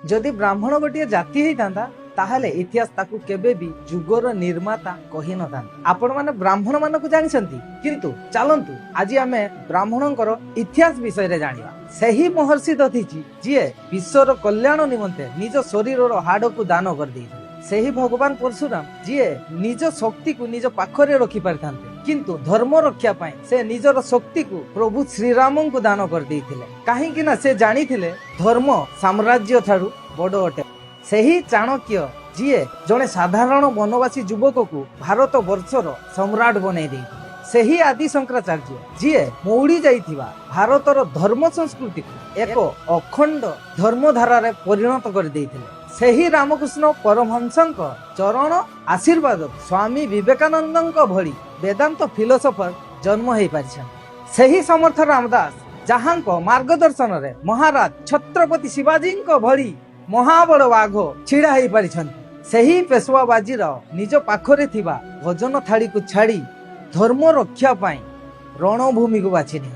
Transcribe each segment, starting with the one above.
जदि ब्राह्मण गोटे जाति होता ताहले इतिहास ताकू केबे भी जुगर निर्माता कहि न था। आपण माने ब्राह्मण मान को जानिसंती किंतु चलंतु आज आमे ब्राह्मणଙ୍କର इतिहास विषय रे जानिबा। सही महर्षि दधिची जिए विश्वर कल्याण निमंते निज शरीरर हाड़ को दान कर देइथिले। सही भगवान परशुराम जिए निज शक्ति को निज पाखरे रखि पारथांते किंतु धर्म रक्षा पाए से निजर शक्ति को प्रभु श्रीराम को दान कर देइथिले। काहे कि ना से जानिथिले धर्म साम्राज्य ठारू बड़ अटे। सही चाणक्य जिए जड़े साधारण वनवासी युवक को भारत वर्षर सम्राट बनई देइथिले। सही आदि शंकराचार्य जिए मौड़ी जाइथिबा भारतर धर्म संस्कृति को एक अखंड धर्मधारा रे परिणत कर देइथिले। सही रामकृष्ण परमहंसଙ୍କ चरण आशीर्वाद स्वामी विवेकानंदଙ୍କ भली वेदांत फिलोसोफर जन्म हो पारिछन। सही समर्थ रामदास जहांको मार्गदर्शन रे महाराज छत्रपति शिवाजी भली महाबड़ बाघ छिड़ा हो पारिछन। सही पेशवा बाजीराव निज पाखरे थिबा भजन थाली को छाड़ी धर्म रक्षा पाई रणभूमि को बाछि नि।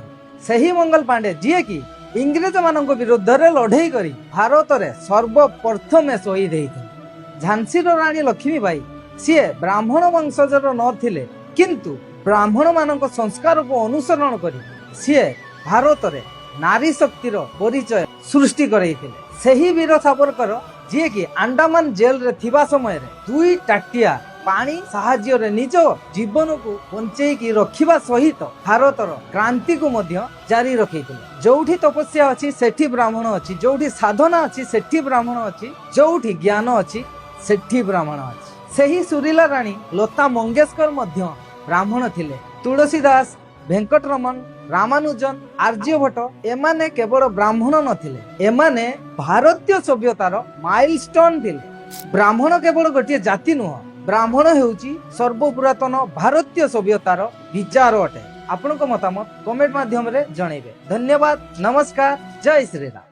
सही मंगल पांडे जी कि इंग्रेज मानक विरुद्ध रे लड़ाई करी भारत रे सर्वप्रथमे शहीद होइथिले। झांसीर रानी लक्ष्मीबाई सीए ब्राह्मण वंशजर नथिले किंतु ब्राह्मण मानक संस्कार को अनुसरण करी सीए भारत रे नारी शक्तिर परिचय सृष्टि करैथिले। सही वीर सावरकर जी कि अंडमान जेल रे थिबा समय रे दुई टाटिया पानी साहाଯ୍य रे निज जीवन को बंचई की रखिबा सहित भारतर क्रांति को मध्य जारी रखैथिले। जोठी तपस्या अछि सेठी ब्राह्मण अछि, जोठी साधना अछि सेठी ब्राह्मण अछि, जोठी ज्ञान अछि सेठी ब्राह्मण अछि। सही सुरीला रानी लता मंगेशकर मध्य ब्राह्मण थिले। तुलसीदास, वेंकटरमन, रामानुजन, आर्यभट्ट एमाने केवल ब्राह्मण नथिले, एमाने भारतीय सभ्यतार माइलस्टोन थिले। ब्राह्मण केवल गोटे जाति नुह, ब्राह्मण हेउची सर्वपुरातन भारतीय सभ्यतार विचार अटे। आपनको मतामत कमेंट माध्यम रे जणैबे। धन्यवाद, नमस्कार, जय श्री राम।